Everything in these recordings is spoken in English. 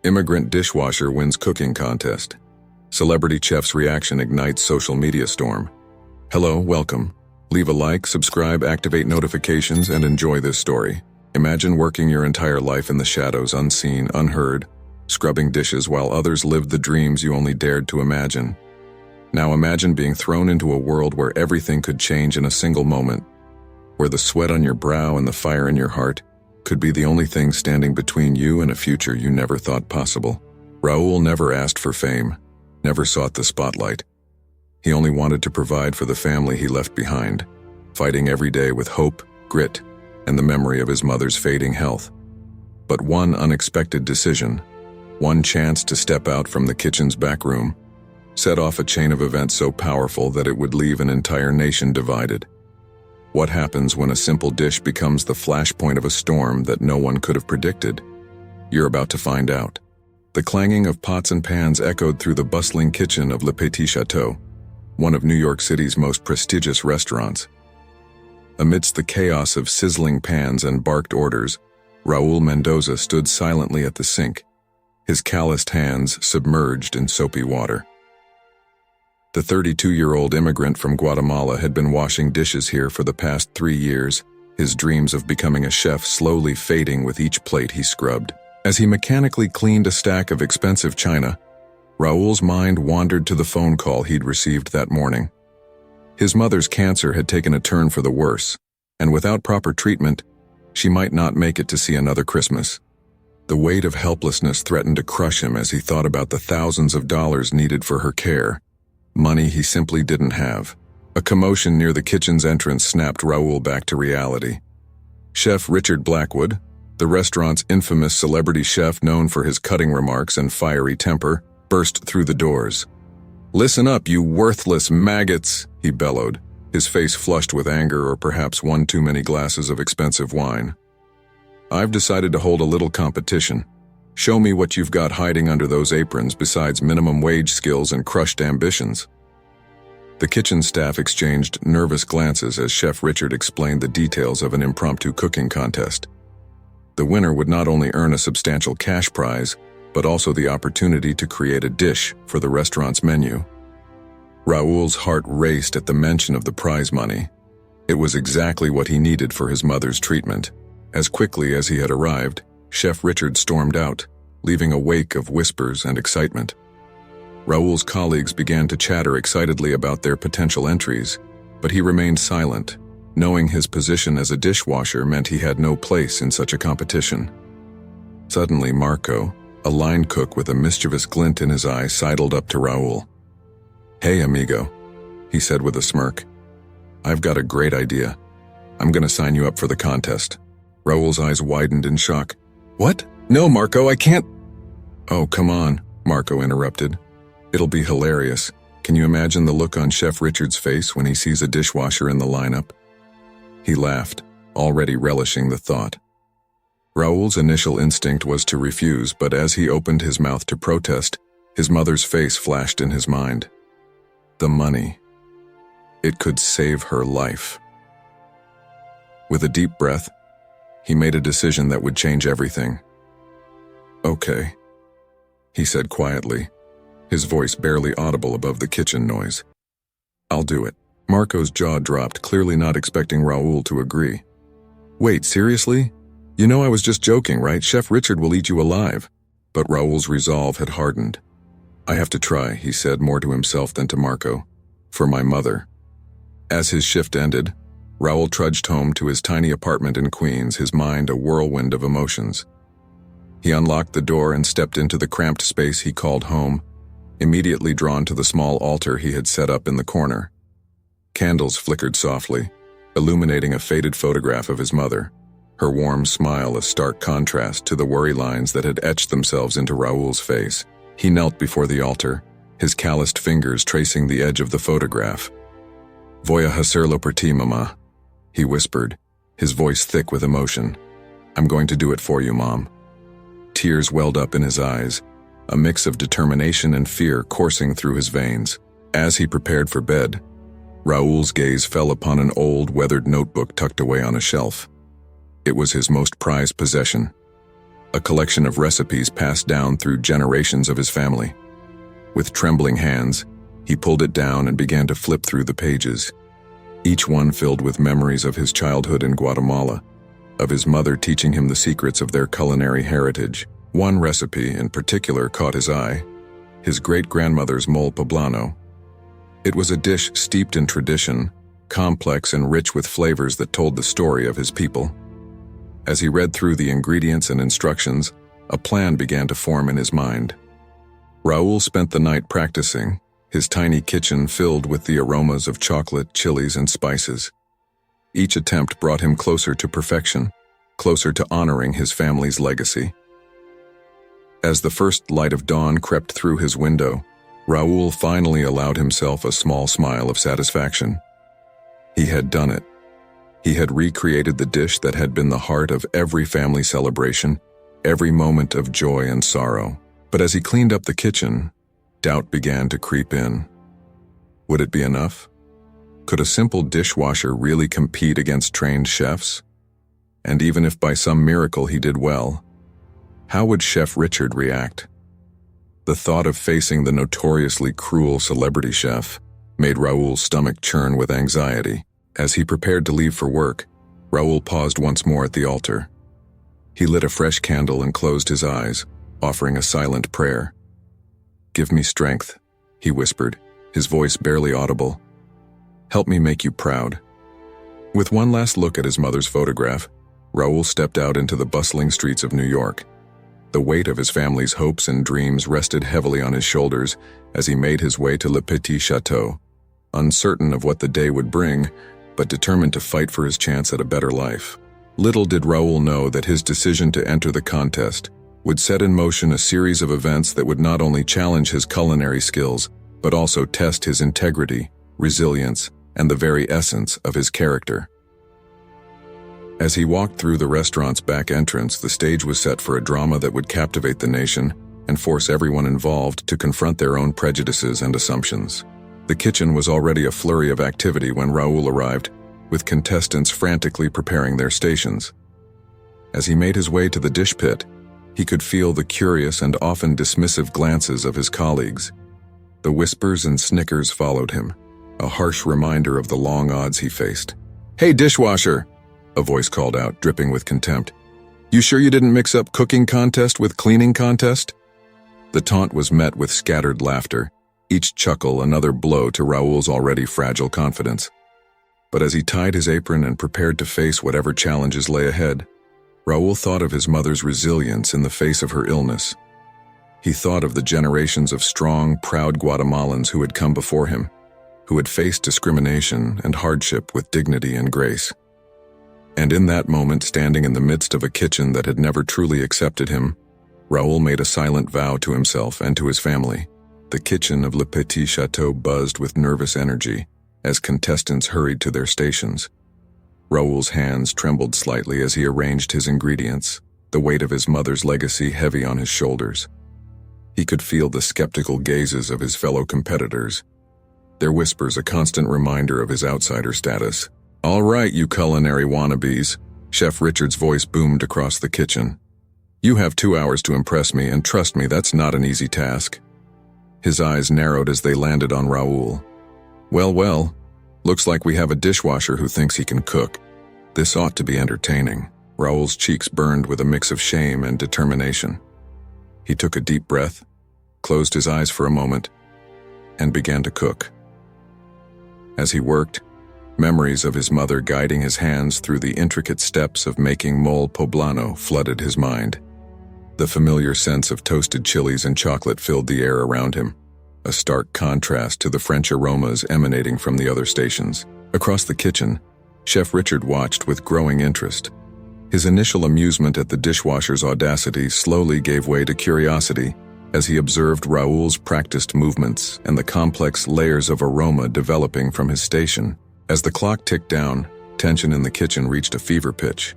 Immigrant dishwasher wins cooking contest. Celebrity chef's reaction ignites social media storm. Hello, welcome. Leave a like, subscribe, activate notifications, and enjoy this story. Imagine working your entire life in the shadows, unseen, unheard, scrubbing dishes while others lived the dreams you only dared to imagine. Now imagine being thrown into a world where everything could change in a single moment, where the sweat on your brow and the fire in your heart could be the only thing standing between you and a future you never thought possible. Raúl never asked for fame, never sought the spotlight. He only wanted to provide for the family he left behind, fighting every day with hope, grit, and the memory of his mother's fading health. But one unexpected decision, one chance to step out from the kitchen's back room, set off a chain of events so powerful that it would leave an entire nation divided. What happens when a simple dish becomes the flashpoint of a storm that no one could have predicted? You're about to find out. The clanging of pots and pans echoed through the bustling kitchen of Le Petit Chateau, one of New York City's most prestigious restaurants. Amidst the chaos of sizzling pans and barked orders, Raúl Mendoza stood silently at the sink, his calloused hands submerged in soapy water. The 32-year-old immigrant from Guatemala had been washing dishes here for the past 3 years, his dreams of becoming a chef slowly fading with each plate he scrubbed. As he mechanically cleaned a stack of expensive china, Raúl's mind wandered to the phone call he'd received that morning. His mother's cancer had taken a turn for the worse, and without proper treatment, she might not make it to see another Christmas. The weight of helplessness threatened to crush him as he thought about the thousands of dollars needed for her care, money he simply didn't have. A commotion near the kitchen's entrance snapped Raúl back to reality. Chef Richard Blackwood, the restaurant's infamous celebrity chef known for his cutting remarks and fiery temper, burst through the doors. "Listen up, you worthless maggots," he bellowed, his face flushed with anger or perhaps one too many glasses of expensive wine. "I've decided to hold a little competition. Show me what you've got hiding under those aprons besides minimum wage skills and crushed ambitions." The kitchen staff exchanged nervous glances as Chef Richard explained the details of an impromptu cooking contest. The winner would not only earn a substantial cash prize, but also the opportunity to create a dish for the restaurant's menu. Raúl's heart raced at the mention of the prize money. It was exactly what he needed for his mother's treatment. As quickly as he had arrived, Chef Richard stormed out, leaving a wake of whispers and excitement. Raúl's colleagues began to chatter excitedly about their potential entries, but he remained silent, knowing his position as a dishwasher meant he had no place in such a competition. Suddenly, Marco, a line cook with a mischievous glint in his eye, sidled up to Raúl. "Hey, amigo," he said with a smirk. "I've got a great idea. I'm going to sign you up for the contest." Raúl's eyes widened in shock. "What? No, Marco, I can't." "Oh, come on," Marco interrupted. "It'll be hilarious. Can you imagine the look on Chef Richard's face when he sees a dishwasher in the lineup?" He laughed, already relishing the thought. Raúl's initial instinct was to refuse, but as he opened his mouth to protest, his mother's face flashed in his mind. The money. It could save her life. With a deep breath, he made a decision that would change everything. "Okay," he said quietly, his voice barely audible above the kitchen noise. "I'll do it." Marco's jaw dropped, clearly not expecting Raúl to agree. "Wait, seriously? You know I was just joking, right? Chef Richard will eat you alive." But Raúl's resolve had hardened. "I have to try," he said more to himself than to Marco. "For my mother." As his shift ended, Raúl trudged home to his tiny apartment in Queens, his mind a whirlwind of emotions. He unlocked the door and stepped into the cramped space he called home, immediately drawn to the small altar he had set up in the corner. Candles flickered softly, illuminating a faded photograph of his mother, her warm smile a stark contrast to the worry lines that had etched themselves into Raúl's face. He knelt before the altar, his calloused fingers tracing the edge of the photograph. "Voy a hacerlo por ti, mamá," he whispered, his voice thick with emotion. "I'm going to do it for you, Mom." Tears welled up in his eyes, a mix of determination and fear coursing through his veins. As he prepared for bed, Raúl's gaze fell upon an old, weathered notebook tucked away on a shelf. It was his most prized possession. a collection of recipes passed down through generations of his family. With trembling hands, he pulled it down and began to flip through the pages, each one filled with memories of his childhood in Guatemala, of his mother teaching him the secrets of their culinary heritage. One recipe in particular caught his eye, his great-grandmother's mole poblano. It was a dish steeped in tradition, complex and rich with flavors that told the story of his people. As he read through the ingredients and instructions, a plan began to form in his mind. Raúl spent the night practicing, his tiny kitchen filled with the aromas of chocolate, chilies, and spices. Each attempt brought him closer to perfection, closer to honoring his family's legacy. As the first light of dawn crept through his window, Raúl finally allowed himself a small smile of satisfaction. He had done it. He had recreated the dish that had been the heart of every family celebration, every moment of joy and sorrow. But as he cleaned up the kitchen, doubt began to creep in. Would it be enough? Could a simple dishwasher really compete against trained chefs? And even if by some miracle he did well, how would Chef Richard react? The thought of facing the notoriously cruel celebrity chef made Raúl's stomach churn with anxiety. As he prepared to leave for work, Raúl paused once more at the altar. He lit a fresh candle and closed his eyes, offering a silent prayer. "Give me strength," he whispered, his voice barely audible. "Help me make you proud." With one last look at his mother's photograph, Raúl stepped out into the bustling streets of New York. The weight of his family's hopes and dreams rested heavily on his shoulders as he made his way to Le Petit Chateau, uncertain of what the day would bring, but determined to fight for his chance at a better life. Little did Raúl know that his decision to enter the contest would set in motion a series of events that would not only challenge his culinary skills, but also test his integrity, resilience, and the very essence of his character. As he walked through the restaurant's back entrance, the stage was set for a drama that would captivate the nation and force everyone involved to confront their own prejudices and assumptions. The kitchen was already a flurry of activity when Raúl arrived, with contestants frantically preparing their stations. As he made his way to the dish pit, he could feel the curious and often dismissive glances of his colleagues. The whispers and snickers followed him, a harsh reminder of the long odds he faced. "Hey, dishwasher!" a voice called out, dripping with contempt. "You sure you didn't mix up cooking contest with cleaning contest?" The taunt was met with scattered laughter, each chuckle another blow to Raúl's already fragile confidence. But as he tied his apron and prepared to face whatever challenges lay ahead, Raúl thought of his mother's resilience in the face of her illness. He thought of the generations of strong, proud Guatemalans who had come before him, who had faced discrimination and hardship with dignity and grace. And in that moment, standing in the midst of a kitchen that had never truly accepted him, Raúl made a silent vow to himself and to his family. The kitchen of Le Petit Chateau buzzed with nervous energy as contestants hurried to their stations. Raúl's hands trembled slightly as he arranged his ingredients, the weight of his mother's legacy heavy on his shoulders. He could feel the skeptical gazes of his fellow competitors, their whispers a constant reminder of his outsider status. "All right, you culinary wannabes," Chef Richard's voice boomed across the kitchen. "You have 2 hours to impress me, and trust me, that's not an easy task." His eyes narrowed as they landed on Raúl. Well, looks like we have a dishwasher who thinks he can cook. This ought to be entertaining." Raúl's cheeks burned with a mix of shame and determination. He took a deep breath, closed his eyes for a moment, and began to cook. As he worked, memories of his mother guiding his hands through the intricate steps of making mole poblano flooded his mind. The familiar sense of toasted chilies and chocolate filled the air around him, a stark contrast to the French aromas emanating from the other stations. Across the kitchen, Chef Richard watched with growing interest. His initial amusement at the dishwasher's audacity slowly gave way to curiosity as he observed Raúl's practiced movements and the complex layers of aroma developing from his station. As the clock ticked down, tension in the kitchen reached a fever pitch.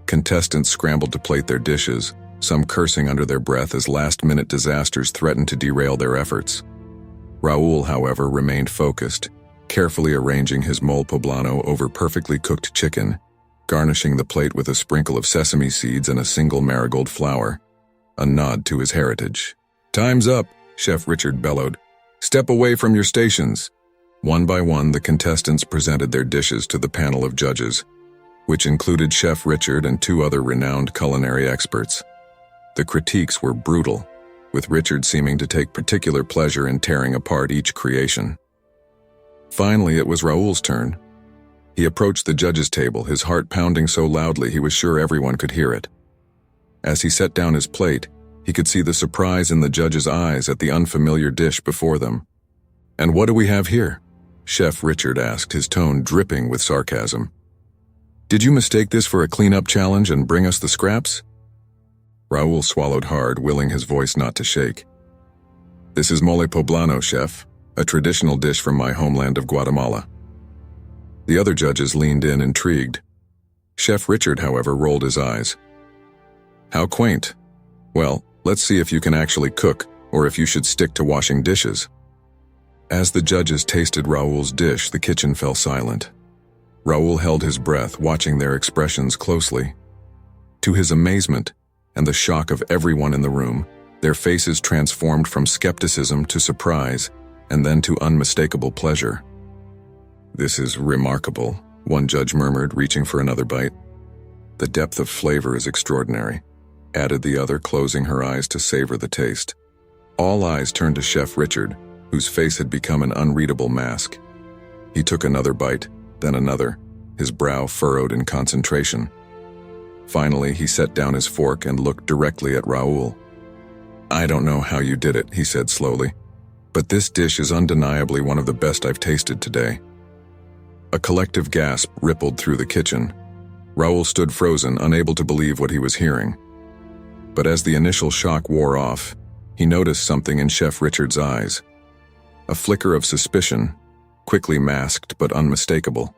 Contestants scrambled to plate their dishes, some cursing under their breath as last-minute disasters threatened to derail their efforts. Raúl, however, remained focused, carefully arranging his mole poblano over perfectly cooked chicken, garnishing the plate with a sprinkle of sesame seeds and a single marigold flower, a nod to his heritage. "Time's up," Chef Richard bellowed. "Step away from your stations." One by one, the contestants presented their dishes to the panel of judges, which included Chef Richard and two other renowned culinary experts. The critiques were brutal, with Richard seeming to take particular pleasure in tearing apart each creation. Finally, it was Raúl's turn. He approached the judges' table, his heart pounding so loudly he was sure everyone could hear it. As he set down his plate, he could see the surprise in the judges' eyes at the unfamiliar dish before them. "And what do we have here?" Chef Richard asked, his tone dripping with sarcasm. "Did you mistake this for a cleanup challenge and bring us the scraps?" Raúl swallowed hard, willing his voice not to shake. "This is mole poblano, chef, a traditional dish from my homeland of Guatemala." The other judges leaned in, intrigued. Chef Richard, however, rolled his eyes. "How quaint. Well, let's see if you can actually cook, or if you should stick to washing dishes." As the judges tasted Raúl's dish, the kitchen fell silent. Raúl held his breath, watching their expressions closely. To his amazement, and the shock of everyone in the room, their faces transformed from skepticism to surprise, and then to unmistakable pleasure. "This is remarkable," one judge murmured, reaching for another bite. "The depth of flavor is extraordinary," added the other, closing her eyes to savor the taste. All eyes turned to Chef Richard, whose face had become an unreadable mask. He took another bite, then another, his brow furrowed in concentration. Finally, he set down his fork and looked directly at Raúl. "I don't know how you did it," he said slowly, "but this dish is undeniably one of the best I've tasted today." A collective gasp rippled through the kitchen. Raúl stood frozen, unable to believe what he was hearing. But as the initial shock wore off, he noticed something in Chef Richard's eyes. A flicker of suspicion, quickly masked but unmistakable.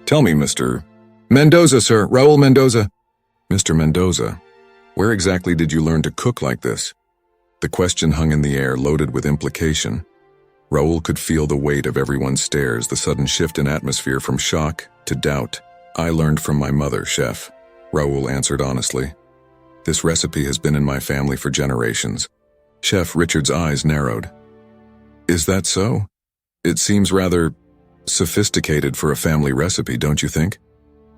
"Tell me, Mr. Mendoza, sir, Raúl Mendoza." "Mr. Mendoza, where exactly did you learn to cook like this?" The question hung in the air, loaded with implication. Raúl could feel the weight of everyone's stares, the sudden shift in atmosphere from shock to doubt. "I learned from my mother, chef," Raúl answered honestly. "This recipe has been in my family for generations." Chef Richard's eyes narrowed. "Is that so? It seems rather sophisticated for a family recipe, don't you think?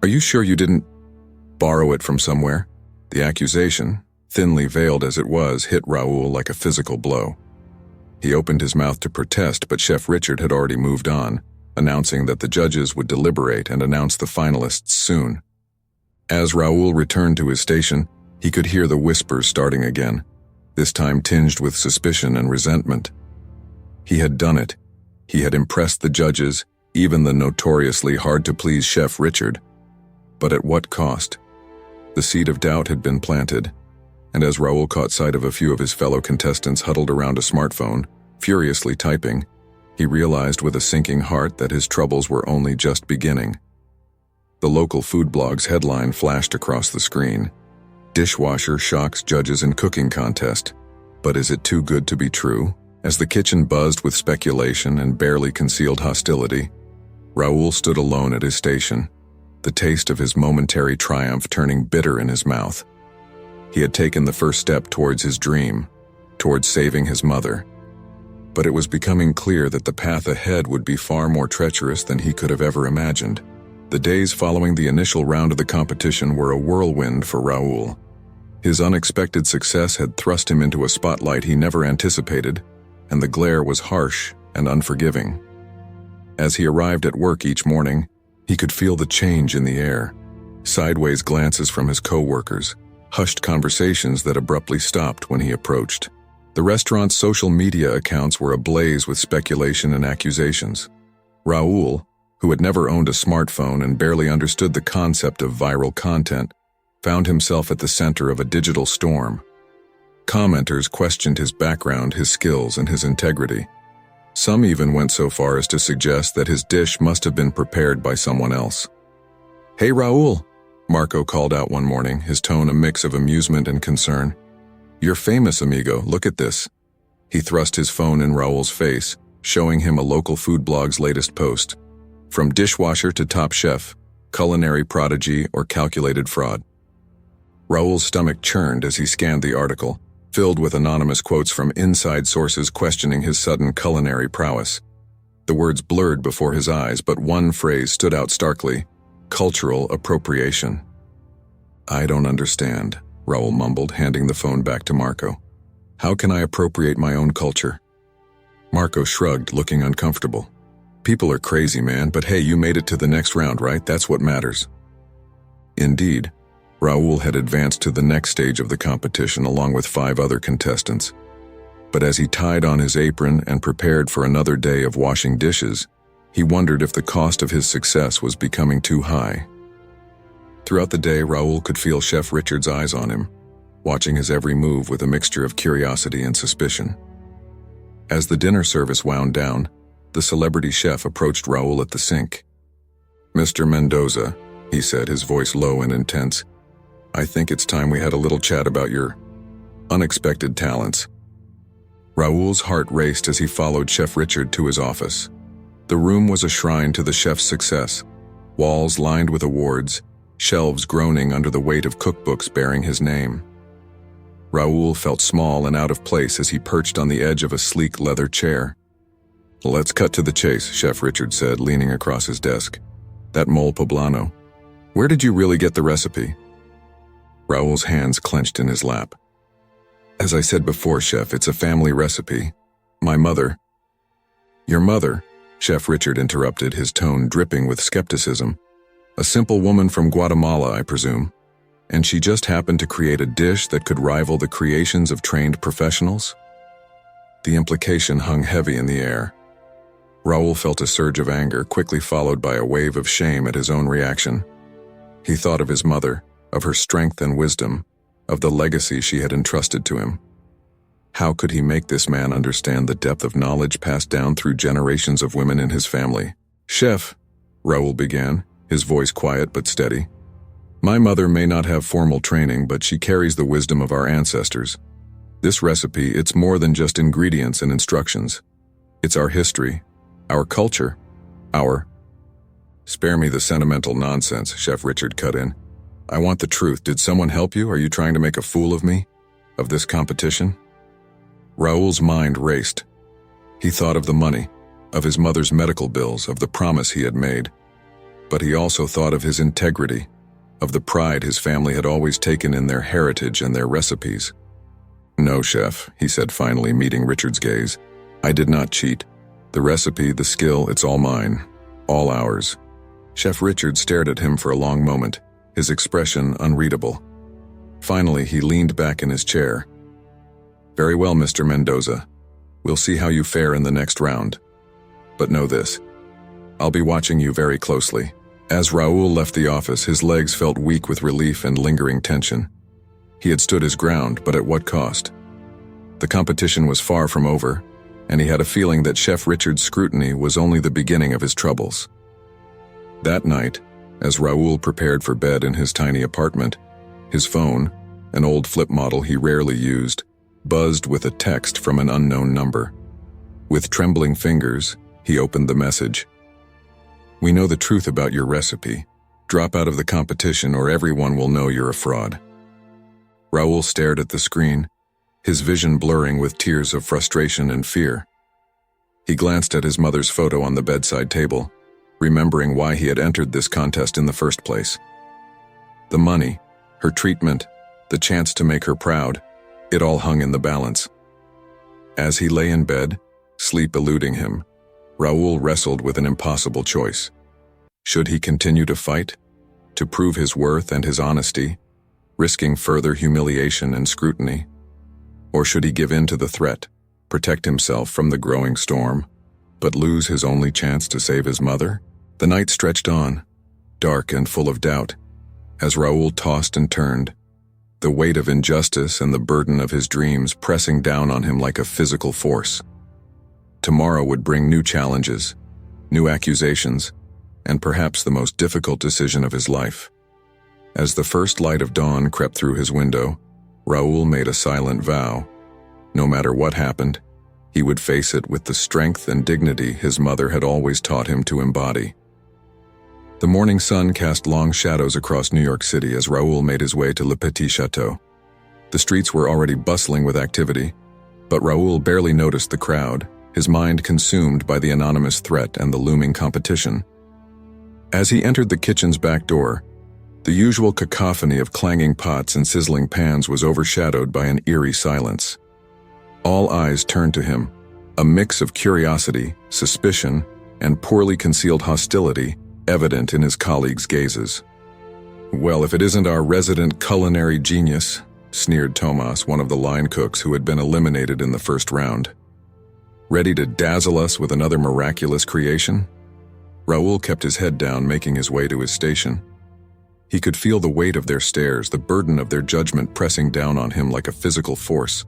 Are you sure you didn't borrow it from somewhere?" The accusation, thinly veiled as it was, hit Raúl like a physical blow. He opened his mouth to protest, but Chef Richard had already moved on, announcing that the judges would deliberate and announce the finalists soon. As Raúl returned to his station, he could hear the whispers starting again, this time tinged with suspicion and resentment. He had done it. He had impressed the judges, even the notoriously hard-to-please Chef Richard. But at what cost? The seed of doubt had been planted, and as Raúl caught sight of a few of his fellow contestants huddled around a smartphone, furiously typing, he realized with a sinking heart that his troubles were only just beginning. The local food blog's headline flashed across the screen. "Dishwasher shocks judges in cooking contest. But is it too good to be true?" As the kitchen buzzed with speculation and barely concealed hostility, Raúl stood alone at his station, the taste of his momentary triumph turning bitter in his mouth. He had taken the first step towards his dream, towards saving his mother. But it was becoming clear that the path ahead would be far more treacherous than he could have ever imagined. The days following the initial round of the competition were a whirlwind for Raúl. His unexpected success had thrust him into a spotlight he never anticipated, and the glare was harsh and unforgiving. As he arrived at work each morning, he could feel the change in the air. Sideways glances from his co-workers, hushed conversations that abruptly stopped when he approached. The restaurant's social media accounts were ablaze with speculation and accusations. Raúl, who had never owned a smartphone and barely understood the concept of viral content, found himself at the center of a digital storm. Commenters questioned his background, his skills, and his integrity. Some even went so far as to suggest that his dish must have been prepared by someone else. "Hey Raúl," Marco called out one morning, his tone a mix of amusement and concern. "You're famous, amigo, look at this." He thrust his phone in Raúl's face, showing him a local food blog's latest post. "From Dishwasher to Top Chef, culinary prodigy, or calculated fraud. Raúl's stomach churned as he scanned the article, filled with anonymous quotes from inside sources questioning his sudden culinary prowess. The words blurred before his eyes, but one phrase stood out starkly: cultural appropriation. "I don't understand," Raúl mumbled, handing the phone back to Marco. "How can I appropriate my own culture?" Marco shrugged, looking uncomfortable. "People are crazy, man, but hey, you made it to the next round, right? That's what matters." Indeed, Raúl had advanced to the next stage of the competition along with 5 other contestants. But as he tied on his apron and prepared for another day of washing dishes, he wondered if the cost of his success was becoming too high. Throughout the day, Raúl could feel Chef Richard's eyes on him, watching his every move with a mixture of curiosity and suspicion. As the dinner service wound down, the celebrity chef approached Raúl at the sink. "Mr. Mendoza," he said, his voice low and intense, "I think it's time we had a little chat about your unexpected talents." Raúl's heart raced as he followed Chef Richard to his office. The room was a shrine to the chef's success, walls lined with awards, shelves groaning under the weight of cookbooks bearing his name. Raúl felt small and out of place as he perched on the edge of a sleek leather chair. "Let's cut to the chase," Chef Richard said, leaning across his desk. "That mole poblano. Where did you really get the recipe?" Raúl's hands clenched in his lap. "As I said before, Chef, it's a family recipe. My mother—" "Your mother," Chef Richard interrupted, his tone dripping with skepticism. "A simple woman from Guatemala, I presume. And she just happened to create a dish that could rival the creations of trained professionals?" The implication hung heavy in the air. Raúl felt a surge of anger, quickly followed by a wave of shame at his own reaction. He thought of his mother, of her strength and wisdom, of the legacy she had entrusted to him. How could he make this man understand the depth of knowledge passed down through generations of women in his family? "Chef," Raúl began, his voice quiet but steady. "My mother may not have formal training, but she carries the wisdom of our ancestors. This recipe, it's more than just ingredients and instructions. It's our history, our culture, our—" "Spare me the sentimental nonsense," Chef Richard cut in. "I want the truth. Did someone help you? Are you trying to make a fool of me? Of this competition?" Raúl's mind raced. He thought of the money, of his mother's medical bills, of the promise he had made. But he also thought of his integrity, of the pride his family had always taken in their heritage and their recipes. "No, Chef," he said finally, meeting Richard's gaze. "I did not cheat. The recipe, the skill, it's all mine. All ours." Chef Richard stared at him for a long moment, his expression unreadable. Finally, he leaned back in his chair. "Very well, Mr. Mendoza. We'll see how you fare in the next round. But know this, I'll be watching you very closely." As Raúl left the office, his legs felt weak with relief and lingering tension. He had stood his ground, but at what cost? The competition was far from over, and he had a feeling that Chef Richard's scrutiny was only the beginning of his troubles. That night, as Raúl prepared for bed in his tiny apartment, his phone, an old flip model he rarely used, buzzed with a text from an unknown number. With trembling fingers, he opened the message. "We know the truth about your recipe. Drop out of the competition or everyone will know you're a fraud." Raúl stared at the screen, his vision blurring with tears of frustration and fear. He glanced at his mother's photo on the bedside table, remembering why he had entered this contest in the first place. The money, her treatment, the chance to make her proud, it all hung in the balance. As he lay in bed, sleep eluding him, Raúl wrestled with an impossible choice. Should he continue to fight, to prove his worth and his honesty, risking further humiliation and scrutiny? Or should he give in to the threat, protect himself from the growing storm, but lose his only chance to save his mother? The night stretched on, dark and full of doubt, as Raúl tossed and turned, the weight of injustice and the burden of his dreams pressing down on him like a physical force. Tomorrow would bring new challenges, new accusations, and perhaps the most difficult decision of his life. As the first light of dawn crept through his window, Raúl made a silent vow. No matter what happened, he would face it with the strength and dignity his mother had always taught him to embody. The morning sun cast long shadows across New York City as Raúl made his way to Le Petit Chateau. The streets were already bustling with activity, but Raúl barely noticed the crowd, his mind consumed by the anonymous threat and the looming competition. As he entered the kitchen's back door, the usual cacophony of clanging pots and sizzling pans was overshadowed by an eerie silence. All eyes turned to him, a mix of curiosity, suspicion, and poorly concealed hostility evident in his colleagues' gazes. "Well, if it isn't our resident culinary genius," sneered Tomas, one of the line cooks who had been eliminated in the first round. "Ready to dazzle us with another miraculous creation?" Raúl kept his head down, making his way to his station. He could feel the weight of their stares, the burden of their judgment pressing down on him like a physical force.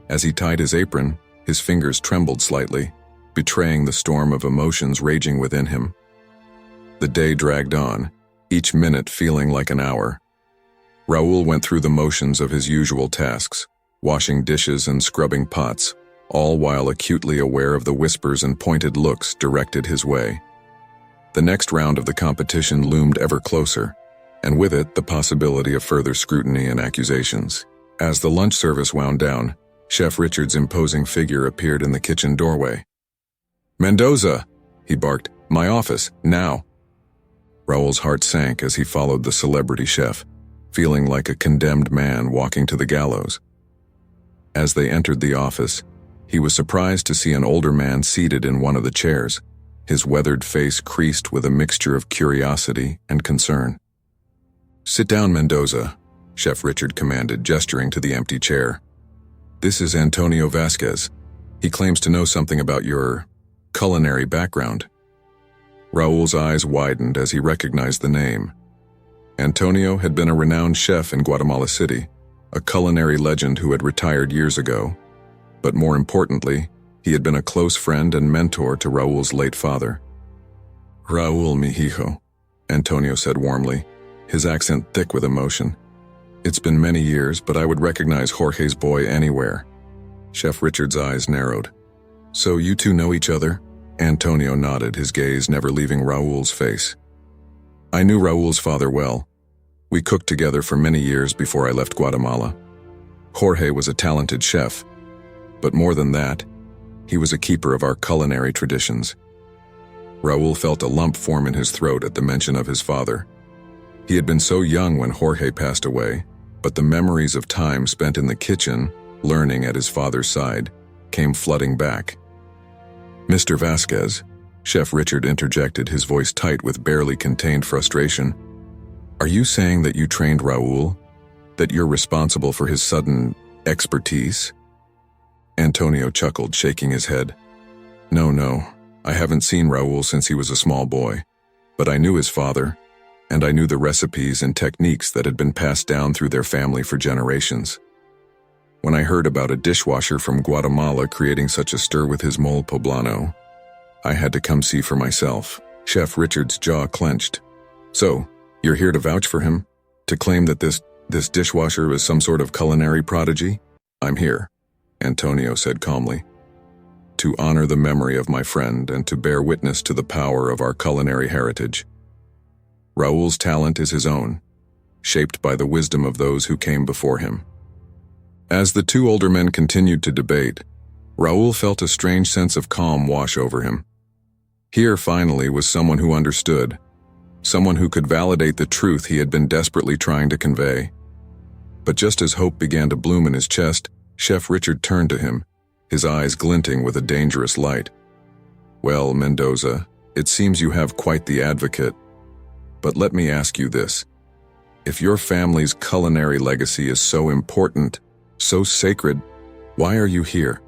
As he tied his apron, his fingers trembled slightly, betraying the storm of emotions raging within him. The day dragged on, each minute feeling like an hour. Raúl went through the motions of his usual tasks, washing dishes and scrubbing pots, all while acutely aware of the whispers and pointed looks directed his way. The next round of the competition loomed ever closer, and with it the possibility of further scrutiny and accusations. As the lunch service wound down, Chef Richard's imposing figure appeared in the kitchen doorway. "Mendoza!" he barked. "My office, now!" Raúl's heart sank as he followed the celebrity chef, feeling like a condemned man walking to the gallows. As they entered the office, he was surprised to see an older man seated in one of the chairs, his weathered face creased with a mixture of curiosity and concern. "Sit down, Mendoza," Chef Richard commanded, gesturing to the empty chair. "This is Antonio Vasquez. He claims to know something about your culinary background." Raúl's eyes widened as he recognized the name. Antonio had been a renowned chef in Guatemala City, a culinary legend who had retired years ago. But more importantly, he had been a close friend and mentor to Raúl's late father. "Raúl, mi hijo," Antonio said warmly, his accent thick with emotion. "It's been many years, but I would recognize Jorge's boy anywhere." Chef Richard's eyes narrowed. "So you two know each other?" Antonio nodded, his gaze never leaving Raúl's face. "I knew Raúl's father well. We cooked together for many years before I left Guatemala. Jorge was a talented chef, but more than that, he was a keeper of our culinary traditions." Raúl felt a lump form in his throat at the mention of his father. He had been so young when Jorge passed away, but the memories of time spent in the kitchen, learning at his father's side, came flooding back. "Mr. Vasquez," Chef Richard interjected, his voice tight with barely contained frustration. "Are you saying that you trained Raúl? That you're responsible for his sudden expertise?" Antonio chuckled, shaking his head. No, I haven't seen Raúl since he was a small boy, but I knew his father, and I knew the recipes and techniques that had been passed down through their family for generations. When I heard about a dishwasher from Guatemala creating such a stir with his mole poblano, I had to come see for myself." Chef Richard's jaw clenched. "So, you're here to vouch for him? To claim that this dishwasher is some sort of culinary prodigy?" "I'm here," Antonio said calmly, "to honor the memory of my friend and to bear witness to the power of our culinary heritage. Raúl's talent is his own, shaped by the wisdom of those who came before him." As the two older men continued to debate, Raúl felt a strange sense of calm wash over him. Here, finally, was someone who understood, someone who could validate the truth he had been desperately trying to convey. But just as hope began to bloom in his chest, Chef Richard turned to him, his eyes glinting with a dangerous light. "Well, Mendoza, it seems you have quite the advocate. But let me ask you this. If your family's culinary legacy is so important, so sacred, why are you here?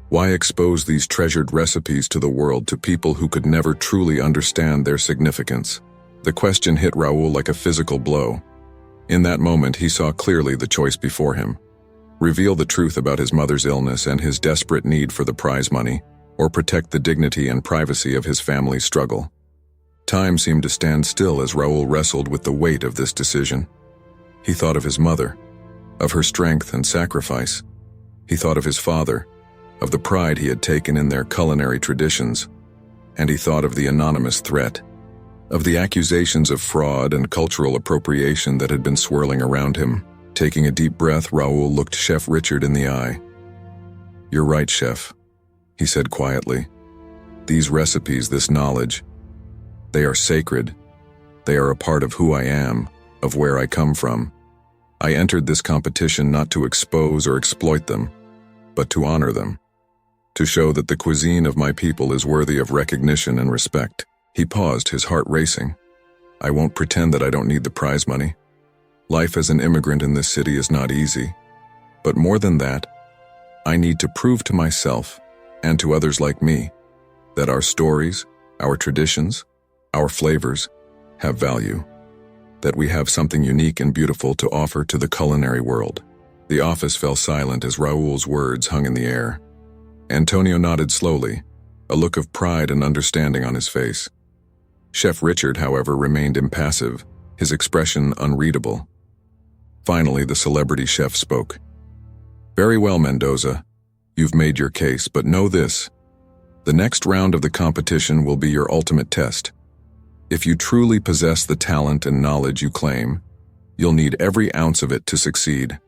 Why expose these treasured recipes to the world to people who could never truly understand their significance?" The question hit Raúl like a physical blow. In that moment, he saw clearly the choice before him. Reveal the truth about his mother's illness and his desperate need for the prize money, or protect the dignity and privacy of his family's struggle. Time seemed to stand still as Raúl wrestled with the weight of this decision. He thought of his mother, of her strength and sacrifice. He thought of his father, of the pride he had taken in their culinary traditions, and he thought of the anonymous threat. of the accusations of fraud and cultural appropriation that had been swirling around him. Taking a deep breath, Raúl looked Chef Richard in the eye. "You're right, Chef," he said quietly. "These recipes, this knowledge, they are sacred. They are a part of who I am, of where I come from. I entered this competition not to expose or exploit them, but to honor them, to show that the cuisine of my people is worthy of recognition and respect." He paused, his heart racing. "I won't pretend that I don't need the prize money. Life as an immigrant in this city is not easy. But more than that, I need to prove to myself, and to others like me, that our stories, our traditions, our flavors, have value. That we have something unique and beautiful to offer to the culinary world." The office fell silent as Raúl's words hung in the air. Antonio nodded slowly, a look of pride and understanding on his face. Chef Richard, however, remained impassive, his expression unreadable. Finally, the celebrity chef spoke. "Very well, Mendoza. You've made your case, but know this. The next round of the competition will be your ultimate test. If you truly possess the talent and knowledge you claim, you'll need every ounce of it to succeed."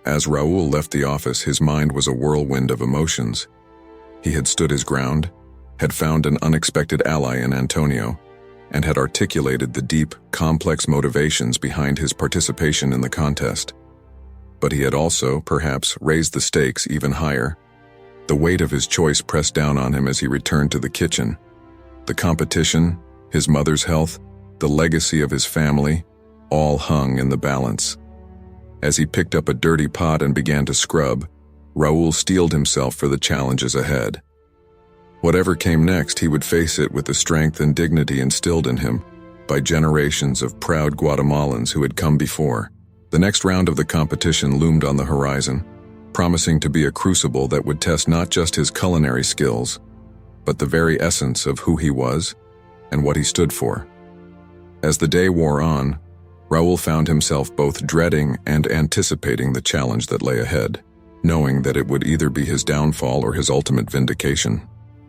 As Raúl left the office, his mind was a whirlwind of emotions. He had stood his ground, had found an unexpected ally in Antonio, and had articulated the deep, complex motivations behind his participation in the contest. But he had also, perhaps, raised the stakes even higher. The weight of his choice pressed down on him as he returned to the kitchen. The competition, his mother's health, the legacy of his family, all hung in the balance. As he picked up a dirty pot and began to scrub, Raúl steeled himself for the challenges ahead. Whatever came next, he would face it with the strength and dignity instilled in him by generations of proud Guatemalans who had come before. The next round of the competition loomed on the horizon, promising to be a crucible that would test not just his culinary skills, but the very essence of who he was and what he stood for. As the day wore on, Raúl found himself both dreading and anticipating the challenge that lay ahead, knowing that it would either be his downfall or his ultimate vindication.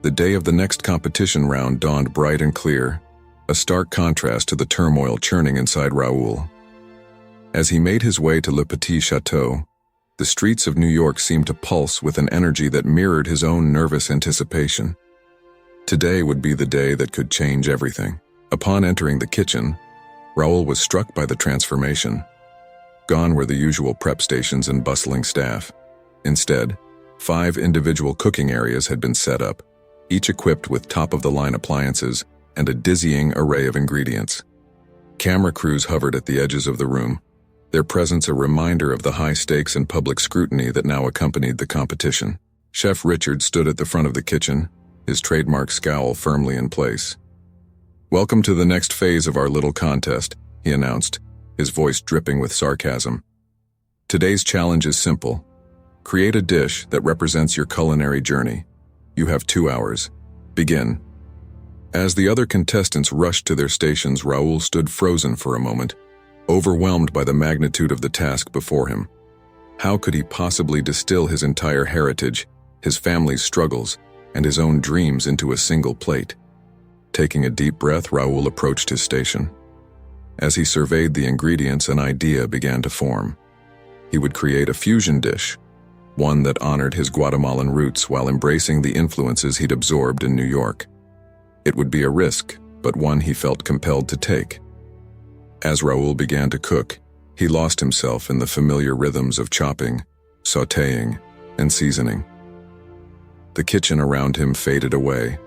The day of the next competition round dawned bright and clear, a stark contrast to the turmoil churning inside Raúl. As he made his way to Le Petit Chateau, the streets of New York seemed to pulse with an energy that mirrored his own nervous anticipation. Today would be the day that could change everything. Upon entering the kitchen, Raúl was struck by the transformation. Gone were the usual prep stations and bustling staff. Instead, 5 individual cooking areas had been set up, each equipped with top-of-the-line appliances and a dizzying array of ingredients. Camera crews hovered at the edges of the room, their presence a reminder of the high stakes and public scrutiny that now accompanied the competition. Chef Richard stood at the front of the kitchen, his trademark scowl firmly in place. "Welcome to the next phase of our little contest," he announced, his voice dripping with sarcasm. "Today's challenge is simple. Create a dish that represents your culinary journey. You have 2 hours. Begin." As the other contestants rushed to their stations, Raúl stood frozen for a moment, overwhelmed by the magnitude of the task before him. How could he possibly distill his entire heritage, his family's struggles, and his own dreams into a single plate? Taking a deep breath, Raúl approached his station. As he surveyed the ingredients, an idea began to form. He would create a fusion dish, one that honored his Guatemalan roots while embracing the influences he'd absorbed in New York. It would be a risk, but one he felt compelled to take. As Raúl began to cook, he lost himself in the familiar rhythms of chopping, sautéing, and seasoning. The kitchen around him faded away,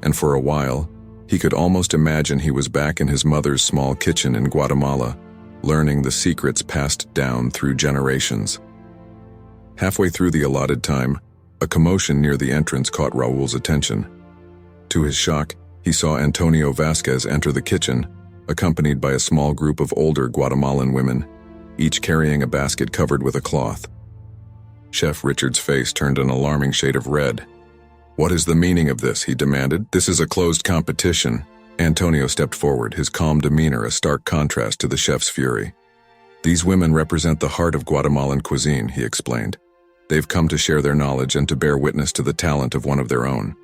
and for a while, he could almost imagine he was back in his mother's small kitchen in Guatemala, learning the secrets passed down through generations. Halfway through the allotted time, a commotion near the entrance caught Raúl's attention. To his shock, he saw Antonio Vasquez enter the kitchen, accompanied by a small group of older Guatemalan women, each carrying a basket covered with a cloth. Chef Richard's face turned an alarming shade of red. "What is the meaning of this?" he demanded. "This is a closed competition." Antonio stepped forward, his calm demeanor a stark contrast to the chef's fury. "These women represent the heart of Guatemalan cuisine," he explained. "They've come to share their knowledge and to bear witness to the talent of one of their own."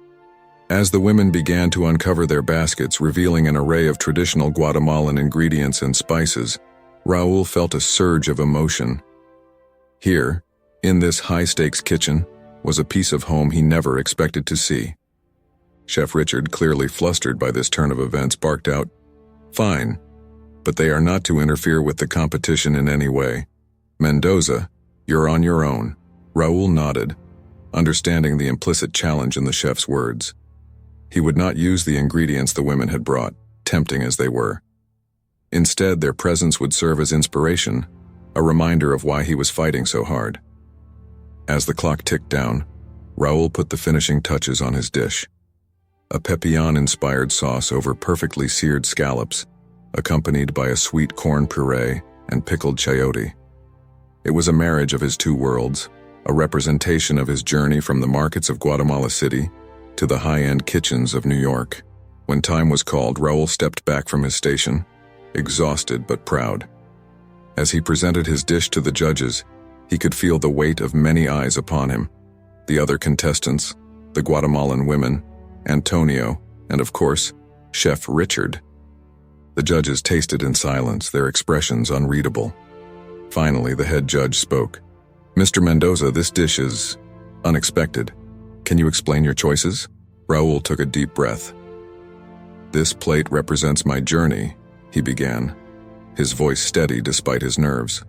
As the women began to uncover their baskets, revealing an array of traditional Guatemalan ingredients and spices, Raúl felt a surge of emotion. Here, in this high-stakes kitchen, was a piece of home he never expected to see. Chef Richard, clearly flustered by this turn of events, barked out, "Fine, but they are not to interfere with the competition in any way. Mendoza, you're on your own." Raúl nodded, understanding the implicit challenge in the chef's words. He would not use the ingredients the women had brought, tempting as they were. Instead, their presence would serve as inspiration, a reminder of why he was fighting so hard. As the clock ticked down, Raúl put the finishing touches on his dish. A Pepillon-inspired sauce over perfectly seared scallops, accompanied by a sweet corn puree and pickled chayote. It was a marriage of his two worlds, a representation of his journey from the markets of Guatemala City to the high-end kitchens of New York. When time was called, Raúl stepped back from his station, exhausted but proud. As he presented his dish to the judges, he could feel the weight of many eyes upon him. The other contestants, the Guatemalan women, Antonio, and of course, Chef Richard. The judges tasted in silence, their expressions unreadable. Finally, the head judge spoke. "Mr. Mendoza, this dish is unexpected. Can you explain your choices?" Raúl took a deep breath. "This plate represents my journey," he began, his voice steady despite his nerves.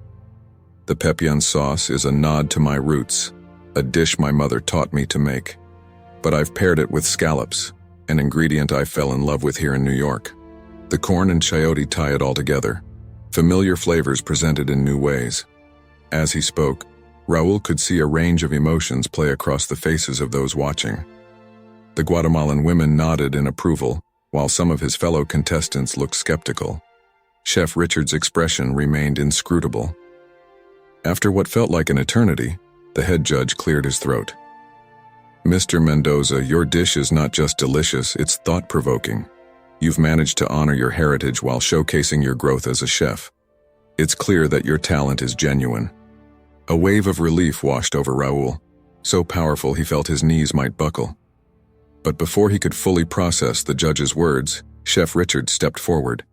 "The Pepillon sauce is a nod to my roots, a dish my mother taught me to make. But I've paired it with scallops, an ingredient I fell in love with here in New York. The corn and chayote tie it all together, familiar flavors presented in new ways." As he spoke, Raúl could see a range of emotions play across the faces of those watching. The Guatemalan women nodded in approval, while some of his fellow contestants looked skeptical. Chef Richard's expression remained inscrutable. After what felt like an eternity, the head judge cleared his throat. "Mr. Mendoza, your dish is not just delicious, it's thought-provoking. You've managed to honor your heritage while showcasing your growth as a chef. It's clear that your talent is genuine." A wave of relief washed over Raúl, so powerful he felt his knees might buckle. But before he could fully process the judge's words, Chef Richard stepped forward.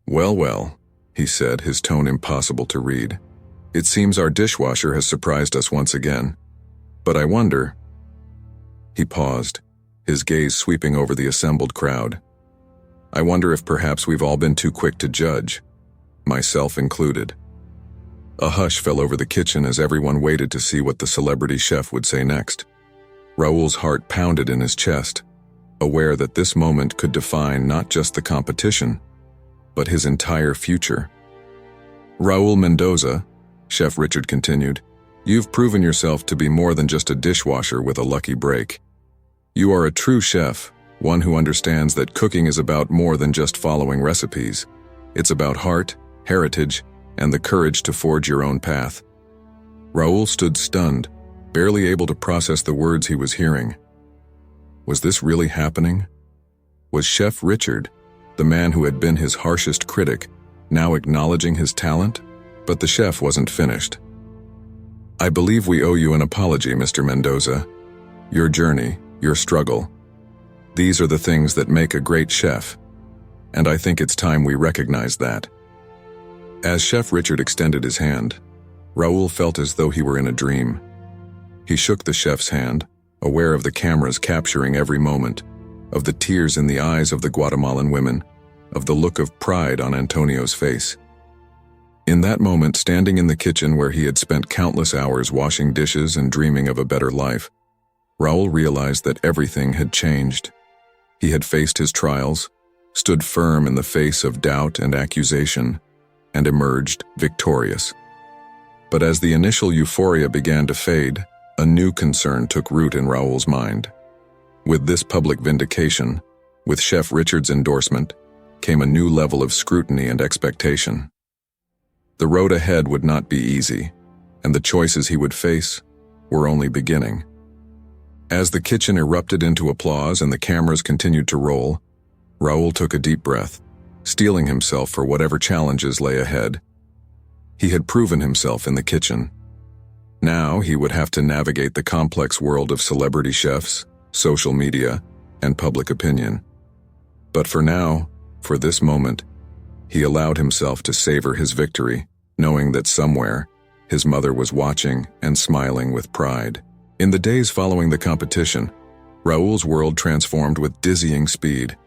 "Well, well," he said, his tone impossible to read. "It seems our dishwasher has surprised us once again. But I wonder—" He paused, his gaze sweeping over the assembled crowd. "I wonder if perhaps we've all been too quick to judge, myself included." A hush fell over the kitchen as everyone waited to see what the celebrity chef would say next. Raúl's heart pounded in his chest, aware that this moment could define not just the competition, but his entire future. "Raúl Mendoza," Chef Richard continued, "you've proven yourself to be more than just a dishwasher with a lucky break. You are a true chef, one who understands that cooking is about more than just following recipes. It's about heart, heritage, and the courage to forge your own path." Raúl stood stunned, barely able to process the words he was hearing. Was this really happening? Was Chef Richard, the man who had been his harshest critic, now acknowledging his talent? But the chef wasn't finished. "I believe we owe you an apology, Mr. Mendoza. Your journey, your struggle. These are the things that make a great chef, and I think it's time we recognize that." As Chef Richard extended his hand, Raúl felt as though he were in a dream. He shook the chef's hand, aware of the cameras capturing every moment, of the tears in the eyes of the Guatemalan women, of the look of pride on Antonio's face. In that moment, standing in the kitchen where he had spent countless hours washing dishes and dreaming of a better life, Raúl realized that everything had changed. He had faced his trials, stood firm in the face of doubt and accusation, and emerged victorious. But as the initial euphoria began to fade, a new concern took root in Raúl's mind. With this public vindication, with Chef Richard's endorsement, came a new level of scrutiny and expectation. The road ahead would not be easy, and the choices he would face were only beginning. As the kitchen erupted into applause and the cameras continued to roll, Raúl took a deep breath, steeling himself for whatever challenges lay ahead. He had proven himself in the kitchen. Now he would have to navigate the complex world of celebrity chefs, social media, and public opinion. But for now, for this moment, he allowed himself to savor his victory, knowing that somewhere, his mother was watching and smiling with pride. In the days following the competition, Raúl's world transformed with dizzying speed.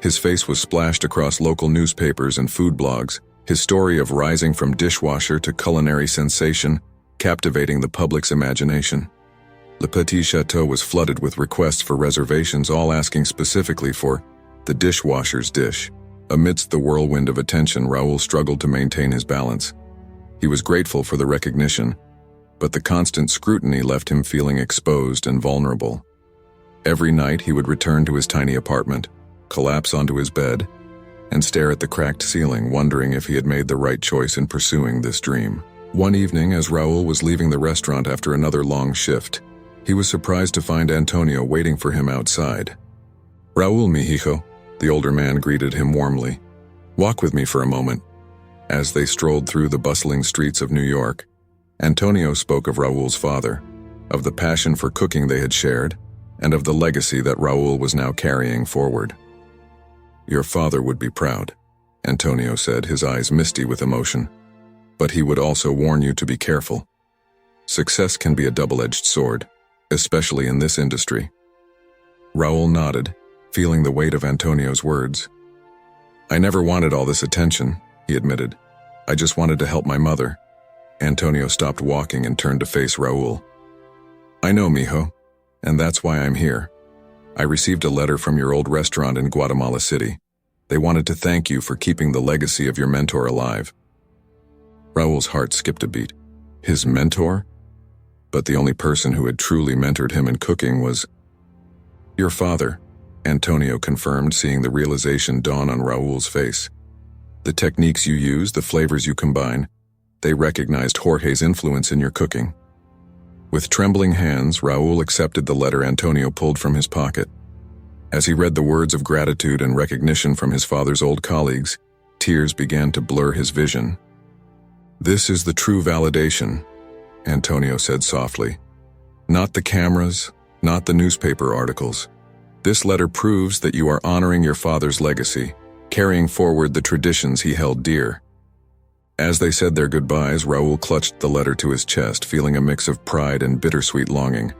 His face was splashed across local newspapers and food blogs, his story of rising from dishwasher to culinary sensation, captivating the public's imagination. Le Petit Chateau was flooded with requests for reservations, all asking specifically for the dishwasher's dish. Amidst the whirlwind of attention, Raúl struggled to maintain his balance. He was grateful for the recognition, but the constant scrutiny left him feeling exposed and vulnerable. Every night he would return to his tiny apartment, collapse onto his bed, and stare at the cracked ceiling, wondering if he had made the right choice in pursuing this dream. One evening, as Raúl was leaving the restaurant after another long shift, he was surprised to find Antonio waiting for him outside. "Raúl, mi hijo," the older man greeted him warmly. "Walk with me for a moment." As they strolled through the bustling streets of New York, Antonio spoke of Raúl's father, of the passion for cooking they had shared, and of the legacy that Raúl was now carrying forward. "Your father would be proud," Antonio said, his eyes misty with emotion. "But he would also warn you to be careful. Success can be a double-edged sword, especially in this industry." Raúl nodded, feeling the weight of Antonio's words. "I never wanted all this attention," he admitted. "I just wanted to help my mother." Antonio stopped walking and turned to face Raúl. "I know, mijo, and that's why I'm here. I received a letter from your old restaurant in Guatemala City. They wanted to thank you for keeping the legacy of your mentor alive." Raúl's heart skipped a beat. His mentor? But the only person who had truly mentored him in cooking was your father, Antonio confirmed, seeing the realization dawn on Raúl's face. "The techniques you use, the flavors you combine, they recognized Jorge's influence in your cooking." With trembling hands, Raúl accepted the letter Antonio pulled from his pocket. As he read the words of gratitude and recognition from his father's old colleagues, tears began to blur his vision. "This is the true validation," Antonio said softly. "Not the cameras, not the newspaper articles. This letter proves that you are honoring your father's legacy, carrying forward the traditions he held dear." As they said their goodbyes, Raúl clutched the letter to his chest, feeling a mix of pride and bittersweet longing.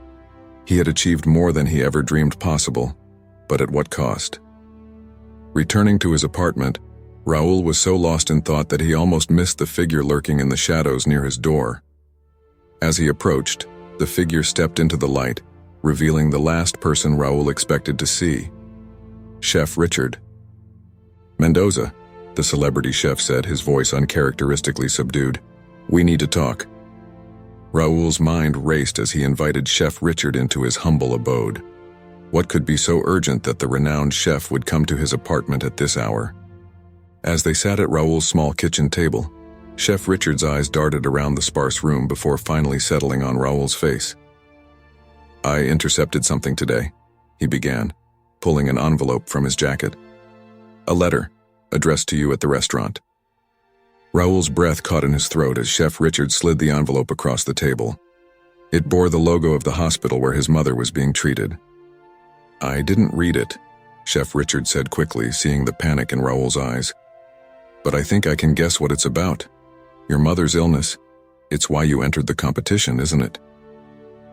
He had achieved more than he ever dreamed possible, but at what cost? Returning to his apartment, Raúl was so lost in thought that he almost missed the figure lurking in the shadows near his door. As he approached, the figure stepped into the light, revealing the last person Raúl expected to see: Chef Richard. "Mendoza," the celebrity chef said, his voice uncharacteristically subdued. "We need to talk." Raúl's mind raced as he invited Chef Richard into his humble abode. What could be so urgent that the renowned chef would come to his apartment at this hour? As they sat at Raúl's small kitchen table, Chef Richard's eyes darted around the sparse room before finally settling on Raúl's face. "I intercepted something today," he began, pulling an envelope from his jacket. "A letter, addressed to you at the restaurant." Raúl's breath caught in his throat as Chef Richard slid the envelope across the table. It bore the logo of the hospital where his mother was being treated. "I didn't read it," Chef Richard said quickly, seeing the panic in Raúl's eyes. "But I think I can guess what it's about. Your mother's illness. It's why you entered the competition, isn't it?"